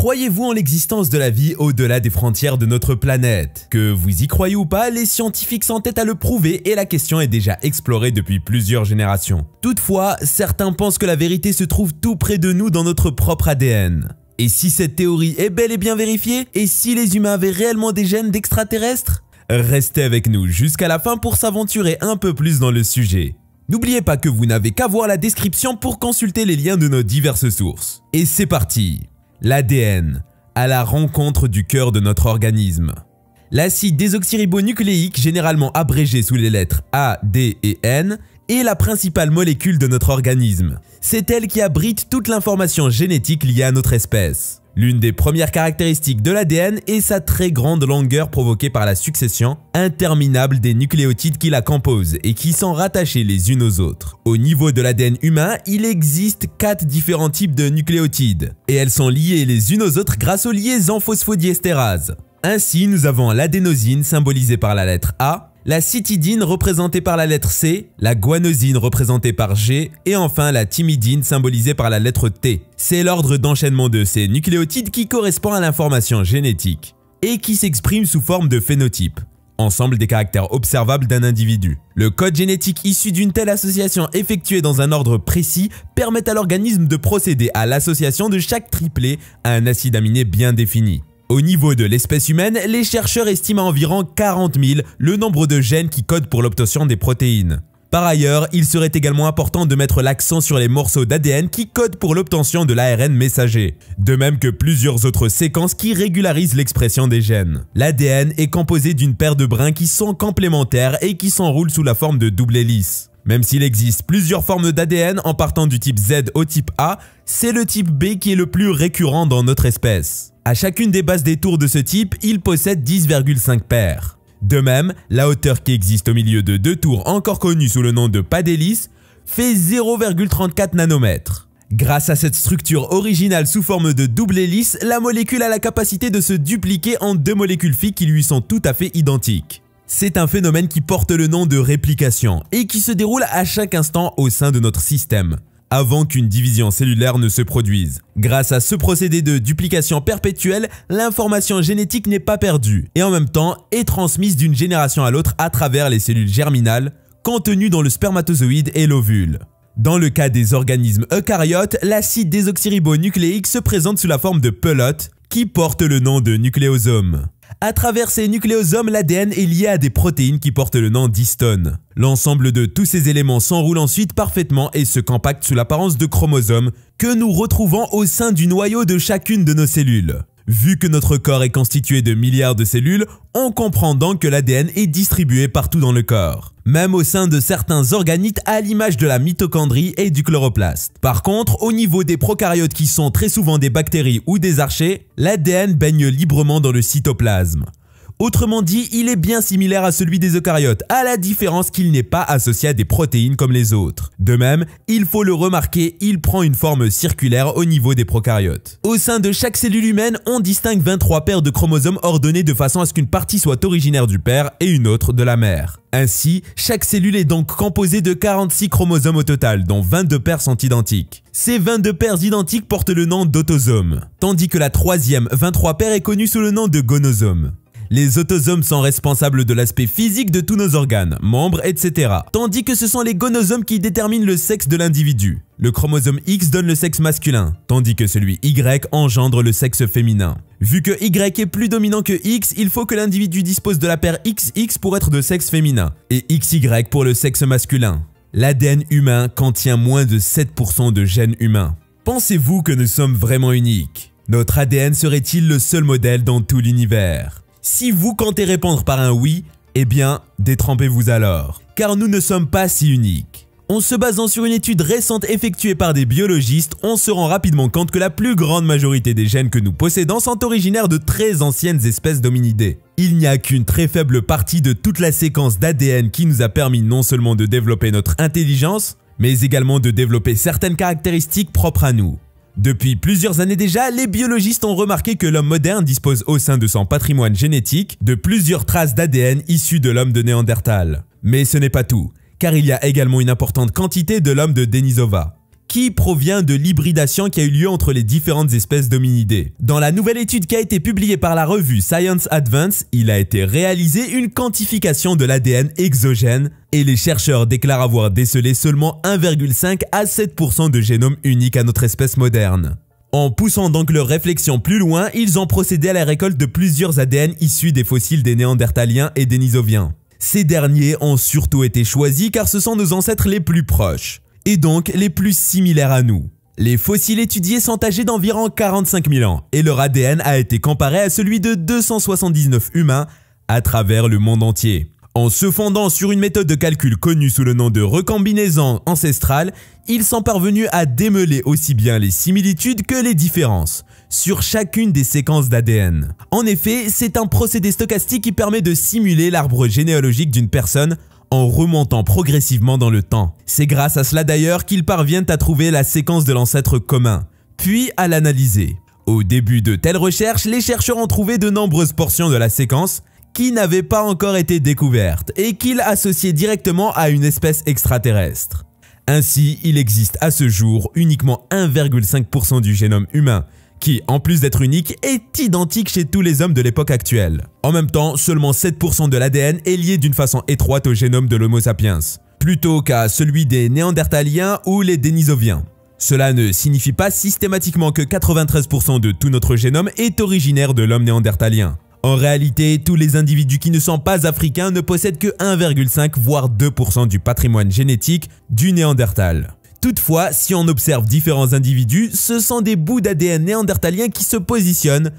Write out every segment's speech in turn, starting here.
Croyez-vous en l'existence de la vie au-delà des frontières de notre planète? Que vous y croyez ou pas, les scientifiques s'entêtent à le prouver et la question est déjà explorée depuis plusieurs générations. Toutefois, certains pensent que la vérité se trouve tout près de nous dans notre propre ADN. Et si cette théorie est bel et bien vérifiée? Et si les humains avaient réellement des gènes d'extraterrestres? Restez avec nous jusqu'à la fin pour s'aventurer un peu plus dans le sujet. N'oubliez pas que vous n'avez qu'à voir la description pour consulter les liens de nos diverses sources. Et c'est parti! L'ADN, à la rencontre du cœur de notre organisme. L'acide désoxyribonucléique, généralement abrégé sous les lettres A, D et N, est la principale molécule de notre organisme. C'est elle qui abrite toute l'information génétique liée à notre espèce. L'une des premières caractéristiques de l'ADN est sa très grande longueur provoquée par la succession interminable des nucléotides qui la composent et qui sont rattachés les unes aux autres. Au niveau de l'ADN humain, il existe 4 différents types de nucléotides et elles sont liées les unes aux autres grâce aux liaisons phosphodiestérases. Ainsi, nous avons l'adénosine symbolisée par la lettre A, la cytidine représentée par la lettre C, la guanosine représentée par G et enfin la thymidine symbolisée par la lettre T. C'est l'ordre d'enchaînement de ces nucléotides qui correspond à l'information génétique et qui s'exprime sous forme de phénotype, ensemble des caractères observables d'un individu. Le code génétique issu d'une telle association effectuée dans un ordre précis permet à l'organisme de procéder à l'association de chaque triplet à un acide aminé bien défini. Au niveau de l'espèce humaine, les chercheurs estiment à environ 40 000 le nombre de gènes qui codent pour l'obtention des protéines. Par ailleurs, il serait également important de mettre l'accent sur les morceaux d'ADN qui codent pour l'obtention de l'ARN messager, de même que plusieurs autres séquences qui régularisent l'expression des gènes. L'ADN est composé d'une paire de brins qui sont complémentaires et qui s'enroulent sous la forme de double hélice. Même s'il existe plusieurs formes d'ADN en partant du type Z au type A, c'est le type B qui est le plus récurrent dans notre espèce. À chacune des bases des tours de ce type, il possède 10,5 paires. De même, la hauteur qui existe au milieu de 2 tours encore connues sous le nom de pas d'hélice fait 0,34 nanomètres. Grâce à cette structure originale sous forme de double hélice, la molécule a la capacité de se dupliquer en 2 molécules filles qui lui sont tout à fait identiques. C'est un phénomène qui porte le nom de réplication et qui se déroule à chaque instant au sein de notre système, avant qu'une division cellulaire ne se produise. Grâce à ce procédé de duplication perpétuelle, l'information génétique n'est pas perdue et en même temps est transmise d'une génération à l'autre à travers les cellules germinales contenues dans le spermatozoïde et l'ovule. Dans le cas des organismes eucaryotes, l'acide désoxyribonucléique se présente sous la forme de pelote qui porte le nom de nucléosome. À travers ces nucléosomes, l'ADN est lié à des protéines qui portent le nom d'histones. L'ensemble de tous ces éléments s'enroule ensuite parfaitement et se compacte sous l'apparence de chromosomes que nous retrouvons au sein du noyau de chacune de nos cellules. Vu que notre corps est constitué de milliards de cellules, on comprend donc que l'ADN est distribué partout dans le corps, même au sein de certains organites à l'image de la mitochondrie et du chloroplaste. Par contre, au niveau des prokaryotes qui sont très souvent des bactéries ou des archées, l'ADN baigne librement dans le cytoplasme. Autrement dit, il est bien similaire à celui des eucaryotes, à la différence qu'il n'est pas associé à des protéines comme les autres. De même, il faut le remarquer, il prend une forme circulaire au niveau des prokaryotes. Au sein de chaque cellule humaine, on distingue 23 paires de chromosomes ordonnés de façon à ce qu'une partie soit originaire du père et une autre de la mère. Ainsi, chaque cellule est donc composée de 46 chromosomes au total, dont 22 paires sont identiques. Ces 22 paires identiques portent le nom d'autosomes, tandis que la troisième, 23 paires, est connue sous le nom de gonosomes. Les autosomes sont responsables de l'aspect physique de tous nos organes, membres, etc. Tandis que ce sont les gonosomes qui déterminent le sexe de l'individu. Le chromosome X donne le sexe masculin, tandis que celui Y engendre le sexe féminin. Vu que Y est plus dominant que X, il faut que l'individu dispose de la paire XX pour être de sexe féminin, et XY pour le sexe masculin. L'ADN humain contient moins de 7% de gènes humains. Pensez-vous que nous sommes vraiment uniques? Notre ADN serait-il le seul modèle dans tout l'univers? Si vous comptez répondre par un oui, eh bien, détrempez-vous alors, car nous ne sommes pas si uniques. En se basant sur une étude récente effectuée par des biologistes, on se rend rapidement compte que la plus grande majorité des gènes que nous possédons sont originaires de très anciennes espèces d'hominidés. Il n'y a qu'une très faible partie de toute la séquence d'ADN qui nous a permis non seulement de développer notre intelligence, mais également de développer certaines caractéristiques propres à nous. Depuis plusieurs années déjà, les biologistes ont remarqué que l'homme moderne dispose au sein de son patrimoine génétique de plusieurs traces d'ADN issues de l'homme de Néandertal. Mais ce n'est pas tout, car il y a également une importante quantité de l'homme de Denisova, qui provient de l'hybridation qui a eu lieu entre les différentes espèces d'hominidés. Dans la nouvelle étude qui a été publiée par la revue Science Advance, il a été réalisé une quantification de l'ADN exogène et les chercheurs déclarent avoir décelé seulement 1,5 à 7% de génome unique à notre espèce moderne. En poussant donc leur réflexion plus loin, ils ont procédé à la récolte de plusieurs ADN issus des fossiles des Néandertaliens et Denisoviens. Ces derniers ont surtout été choisis car ce sont nos ancêtres les plus proches, et donc les plus similaires à nous. Les fossiles étudiés sont âgés d'environ 45 000 ans, et leur ADN a été comparé à celui de 279 humains à travers le monde entier. En se fondant sur une méthode de calcul connue sous le nom de recombinaison ancestrale, ils sont parvenus à démêler aussi bien les similitudes que les différences sur chacune des séquences d'ADN. En effet, c'est un procédé stochastique qui permet de simuler l'arbre généalogique d'une personne en remontant progressivement dans le temps. C'est grâce à cela d'ailleurs qu'ils parviennent à trouver la séquence de l'ancêtre commun, puis à l'analyser. Au début de telles recherches, les chercheurs ont trouvé de nombreuses portions de la séquence qui n'avaient pas encore été découvertes et qu'ils associaient directement à une espèce extraterrestre. Ainsi, il existe à ce jour uniquement 1,5% du génome humain, qui, en plus d'être unique, est identique chez tous les hommes de l'époque actuelle. En même temps, seulement 7% de l'ADN est lié d'une façon étroite au génome de l'Homo sapiens, plutôt qu'à celui des Néandertaliens ou les Denisoviens. Cela ne signifie pas systématiquement que 93% de tout notre génome est originaire de l'homme néandertalien. En réalité, tous les individus qui ne sont pas africains ne possèdent que 1,5 voire 2% du patrimoine génétique du Néandertal. Toutefois, si on observe différents individus, ce sont des bouts d'ADN néandertalien qui se positionnent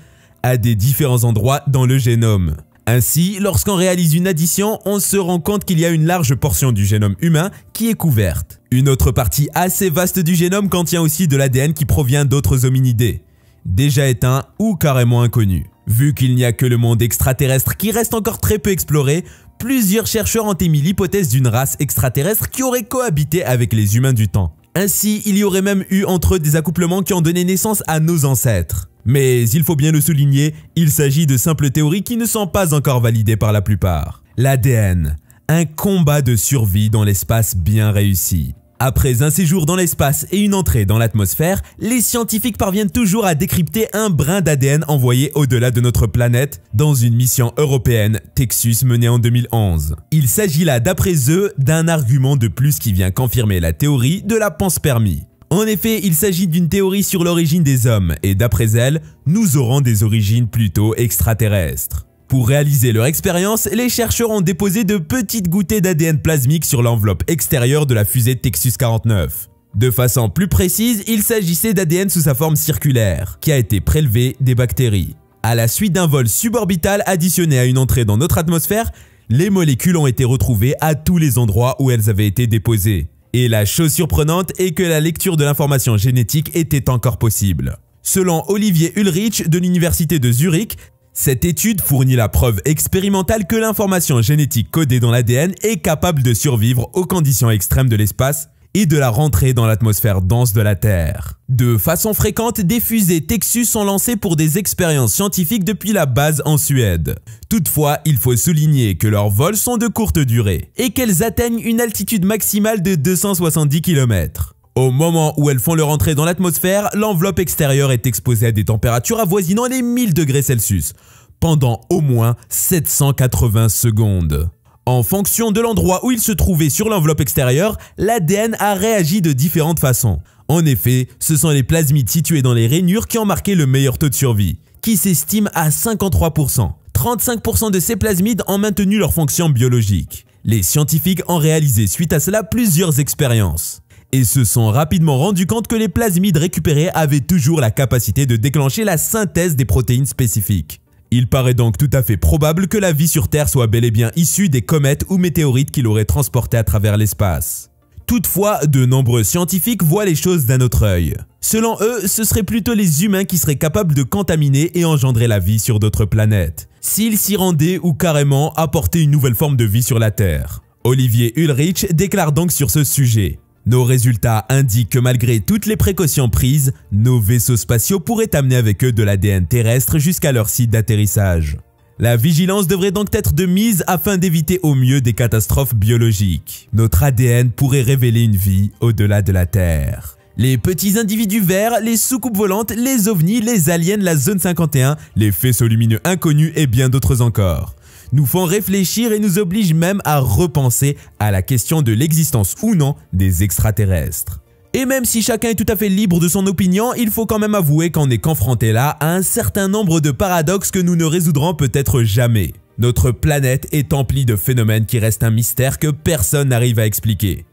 à des différents endroits dans le génome. Ainsi, lorsqu'on réalise une addition, on se rend compte qu'il y a une large portion du génome humain qui est couverte. Une autre partie assez vaste du génome contient aussi de l'ADN qui provient d'autres hominidés, déjà éteints ou carrément inconnus. Vu qu'il n'y a que le monde extraterrestre qui reste encore très peu exploré, plusieurs chercheurs ont émis l'hypothèse d'une race extraterrestre qui aurait cohabité avec les humains du temps. Ainsi, il y aurait même eu entre eux des accouplements qui ont donné naissance à nos ancêtres. Mais il faut bien le souligner, il s'agit de simples théories qui ne sont pas encore validées par la plupart. L'ADN, un combat de survie dans l'espace bien réussi. Après un séjour dans l'espace et une entrée dans l'atmosphère, les scientifiques parviennent toujours à décrypter un brin d'ADN envoyé au-delà de notre planète dans une mission européenne Texus menée en 2011. Il s'agit là, d'après eux, d'un argument de plus qui vient confirmer la théorie de la panspermie. En effet, il s'agit d'une théorie sur l'origine des hommes et d'après elle, nous aurons des origines plutôt extraterrestres. Pour réaliser leur expérience, les chercheurs ont déposé de petites gouttées d'ADN plasmique sur l'enveloppe extérieure de la fusée Texus 49. De façon plus précise, il s'agissait d'ADN sous sa forme circulaire, qui a été prélevé des bactéries. À la suite d'un vol suborbital additionné à une entrée dans notre atmosphère, les molécules ont été retrouvées à tous les endroits où elles avaient été déposées. Et la chose surprenante est que la lecture de l'information génétique était encore possible. Selon Olivier Ulrich de l'université de Zurich, cette étude fournit la preuve expérimentale que l'information génétique codée dans l'ADN est capable de survivre aux conditions extrêmes de l'espace et de la rentrée dans l'atmosphère dense de la Terre. De façon fréquente, des fusées Texus sont lancées pour des expériences scientifiques depuis la base en Suède. Toutefois, il faut souligner que leurs vols sont de courte durée et qu'elles atteignent une altitude maximale de 270 km. Au moment où elles font leur entrée dans l'atmosphère, l'enveloppe extérieure est exposée à des températures avoisinant les 1000 degrés Celsius pendant au moins 780 secondes. En fonction de l'endroit où il se trouvait sur l'enveloppe extérieure, l'ADN a réagi de différentes façons. En effet, ce sont les plasmides situés dans les rainures qui ont marqué le meilleur taux de survie, qui s'estime à 53%. 35% de ces plasmides ont maintenu leur fonction biologique. Les scientifiques ont réalisé suite à cela plusieurs expériences et se sont rapidement rendus compte que les plasmides récupérés avaient toujours la capacité de déclencher la synthèse des protéines spécifiques. Il paraît donc tout à fait probable que la vie sur Terre soit bel et bien issue des comètes ou météorites qui l'auraient transportée à travers l'espace. Toutefois, de nombreux scientifiques voient les choses d'un autre œil. Selon eux, ce seraient plutôt les humains qui seraient capables de contaminer et engendrer la vie sur d'autres planètes, s'ils s'y rendaient ou carrément apporter une nouvelle forme de vie sur la Terre. Olivier Ulrich déclare donc sur ce sujet: nos résultats indiquent que malgré toutes les précautions prises, nos vaisseaux spatiaux pourraient amener avec eux de l'ADN terrestre jusqu'à leur site d'atterrissage. La vigilance devrait donc être de mise afin d'éviter au mieux des catastrophes biologiques. Notre ADN pourrait révéler une vie au-delà de la Terre. Les petits individus verts, les soucoupes volantes, les ovnis, les aliens, la zone 51, les faisceaux lumineux inconnus et bien d'autres encore nous font réfléchir et nous obligent même à repenser à la question de l'existence ou non des extraterrestres. Et même si chacun est tout à fait libre de son opinion, il faut quand même avouer qu'on est confronté là à un certain nombre de paradoxes que nous ne résoudrons peut-être jamais. Notre planète est emplie de phénomènes qui restent un mystère que personne n'arrive à expliquer.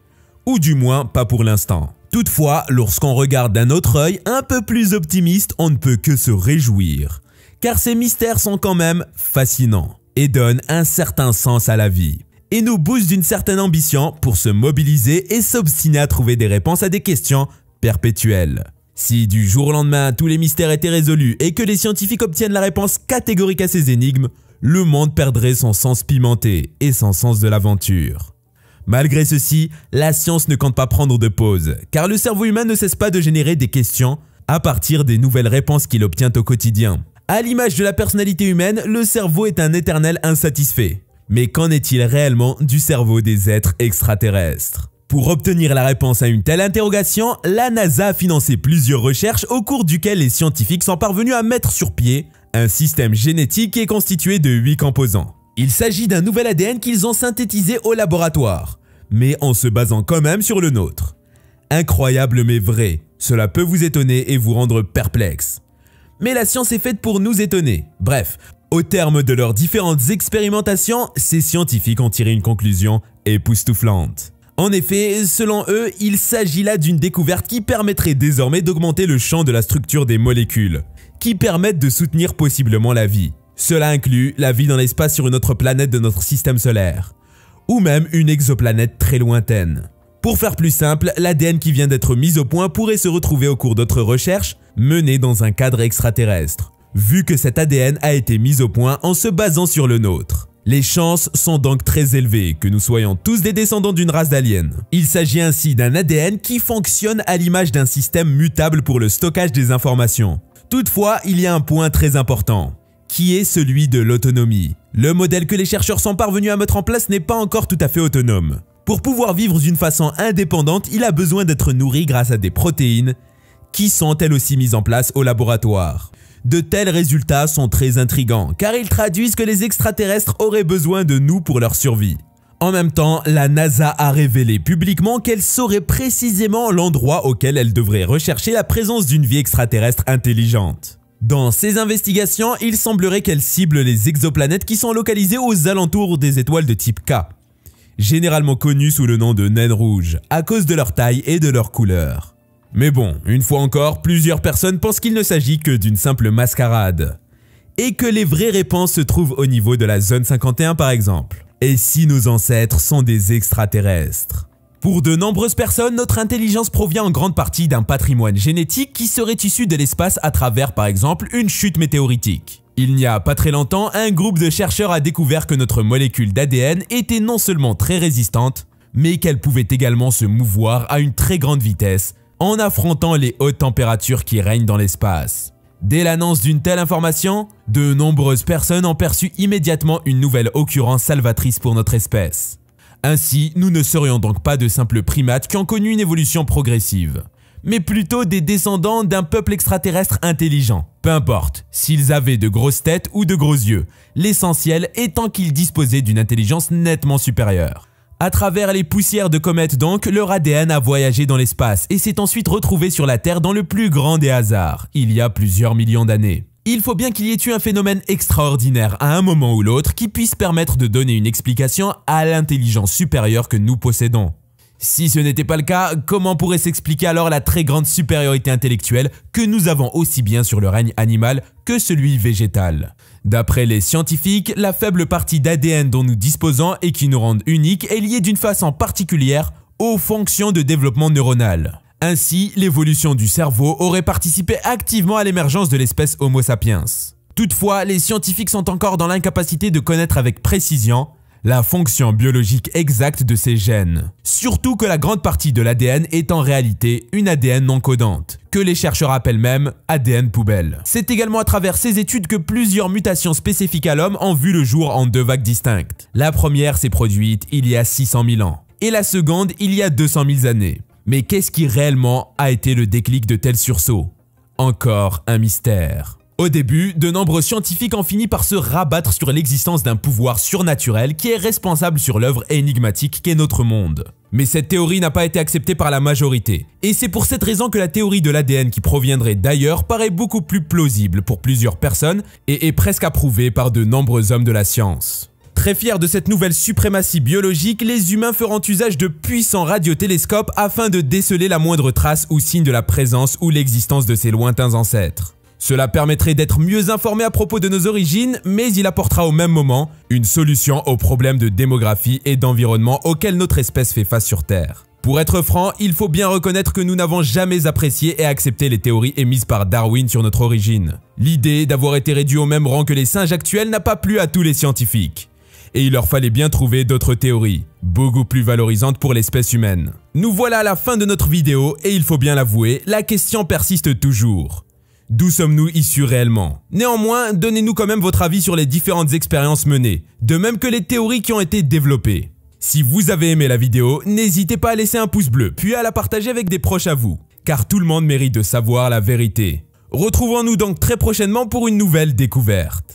Ou du moins pas pour l'instant. Toutefois, lorsqu'on regarde d'un autre œil un peu plus optimiste, on ne peut que se réjouir. Car ces mystères sont quand même fascinants et donnent un certain sens à la vie. Et nous boostent d'une certaine ambition pour se mobiliser et s'obstiner à trouver des réponses à des questions perpétuelles. Si du jour au lendemain tous les mystères étaient résolus et que les scientifiques obtiennent la réponse catégorique à ces énigmes, le monde perdrait son sens pimenté et son sens de l'aventure. Malgré ceci, la science ne compte pas prendre de pause, car le cerveau humain ne cesse pas de générer des questions à partir des nouvelles réponses qu'il obtient au quotidien. À l'image de la personnalité humaine, le cerveau est un éternel insatisfait. Mais qu'en est-il réellement du cerveau des êtres extraterrestres? Pour obtenir la réponse à une telle interrogation, la NASA a financé plusieurs recherches au cours duquel les scientifiques sont parvenus à mettre sur pied un système génétique qui est constitué de 8 composants. Il s'agit d'un nouvel ADN qu'ils ont synthétisé au laboratoire, mais en se basant quand même sur le nôtre. Incroyable mais vrai, cela peut vous étonner et vous rendre perplexe. Mais la science est faite pour nous étonner. Bref, au terme de leurs différentes expérimentations, ces scientifiques ont tiré une conclusion époustouflante. En effet, selon eux, il s'agit là d'une découverte qui permettrait désormais d'augmenter le champ de la structure des molécules, qui permettent de soutenir possiblement la vie. Cela inclut la vie dans l'espace sur une autre planète de notre système solaire, ou même une exoplanète très lointaine. Pour faire plus simple, l'ADN qui vient d'être mis au point pourrait se retrouver au cours d'autres recherches menées dans un cadre extraterrestre, vu que cet ADN a été mis au point en se basant sur le nôtre. Les chances sont donc très élevées que nous soyons tous des descendants d'une race d'aliens. Il s'agit ainsi d'un ADN qui fonctionne à l'image d'un système mutable pour le stockage des informations. Toutefois, il y a un point très important, qui est celui de l'autonomie. Le modèle que les chercheurs sont parvenus à mettre en place n'est pas encore tout à fait autonome. Pour pouvoir vivre d'une façon indépendante, il a besoin d'être nourri grâce à des protéines qui sont elles aussi mises en place au laboratoire. De tels résultats sont très intrigants car ils traduisent que les extraterrestres auraient besoin de nous pour leur survie. En même temps, la NASA a révélé publiquement qu'elle saurait précisément l'endroit auquel elle devrait rechercher la présence d'une vie extraterrestre intelligente. Dans ces investigations, il semblerait qu'elle cible les exoplanètes qui sont localisées aux alentours des étoiles de type K, généralement connues sous le nom de naines rouges, à cause de leur taille et de leur couleur. Mais bon, une fois encore, plusieurs personnes pensent qu'il ne s'agit que d'une simple mascarade, et que les vraies réponses se trouvent au niveau de la zone 51 par exemple. Et si nos ancêtres sont des extraterrestres? Pour de nombreuses personnes, notre intelligence provient en grande partie d'un patrimoine génétique qui serait issu de l'espace à travers par exemple une chute météoritique. Il n'y a pas très longtemps, un groupe de chercheurs a découvert que notre molécule d'ADN était non seulement très résistante, mais qu'elle pouvait également se mouvoir à une très grande vitesse en affrontant les hautes températures qui règnent dans l'espace. Dès l'annonce d'une telle information, de nombreuses personnes ont perçu immédiatement une nouvelle occurrence salvatrice pour notre espèce. Ainsi, nous ne serions donc pas de simples primates qui ont connu une évolution progressive, mais plutôt des descendants d'un peuple extraterrestre intelligent. Peu importe s'ils avaient de grosses têtes ou de gros yeux, l'essentiel étant qu'ils disposaient d'une intelligence nettement supérieure. À travers les poussières de comètes donc, leur ADN a voyagé dans l'espace et s'est ensuite retrouvé sur la Terre dans le plus grand des hasards, il y a plusieurs millions d'années. Il faut bien qu'il y ait eu un phénomène extraordinaire à un moment ou l'autre qui puisse permettre de donner une explication à l'intelligence supérieure que nous possédons. Si ce n'était pas le cas, comment pourrait s'expliquer alors la très grande supériorité intellectuelle que nous avons aussi bien sur le règne animal que celui végétal? D'après les scientifiques, la faible partie d'ADN dont nous disposons et qui nous rend uniques est liée d'une façon particulière aux fonctions de développement neuronal. Ainsi, l'évolution du cerveau aurait participé activement à l'émergence de l'espèce Homo sapiens. Toutefois, les scientifiques sont encore dans l'incapacité de connaître avec précision la fonction biologique exacte de ces gènes. Surtout que la grande partie de l'ADN est en réalité une ADN non codante, que les chercheurs appellent même ADN poubelle. C'est également à travers ces études que plusieurs mutations spécifiques à l'homme ont vu le jour en deux vagues distinctes. La première s'est produite il y a 600 000 ans, et la seconde il y a 200 000 années. Mais qu'est-ce qui réellement a été le déclic de tels sursauts? Encore un mystère. Au début, de nombreux scientifiques ont fini par se rabattre sur l'existence d'un pouvoir surnaturel qui est responsable sur l'œuvre énigmatique qu'est notre monde. Mais cette théorie n'a pas été acceptée par la majorité. Et c'est pour cette raison que la théorie de l'ADN qui proviendrait d'ailleurs paraît beaucoup plus plausible pour plusieurs personnes et est presque approuvée par de nombreux hommes de la science. Très fiers de cette nouvelle suprématie biologique, les humains feront usage de puissants radiotélescopes afin de déceler la moindre trace ou signe de la présence ou l'existence de ces lointains ancêtres. Cela permettrait d'être mieux informés à propos de nos origines, mais il apportera au même moment une solution aux problèmes de démographie et d'environnement auxquels notre espèce fait face sur Terre. Pour être franc, il faut bien reconnaître que nous n'avons jamais apprécié et accepté les théories émises par Darwin sur notre origine. L'idée d'avoir été réduit au même rang que les singes actuels n'a pas plu à tous les scientifiques. Et il leur fallait bien trouver d'autres théories, beaucoup plus valorisantes pour l'espèce humaine. Nous voilà à la fin de notre vidéo et il faut bien l'avouer, la question persiste toujours. D'où sommes-nous issus réellement? Néanmoins, donnez-nous quand même votre avis sur les différentes expériences menées, de même que les théories qui ont été développées. Si vous avez aimé la vidéo, n'hésitez pas à laisser un pouce bleu, puis à la partager avec des proches à vous, car tout le monde mérite de savoir la vérité. Retrouvons-nous donc très prochainement pour une nouvelle découverte.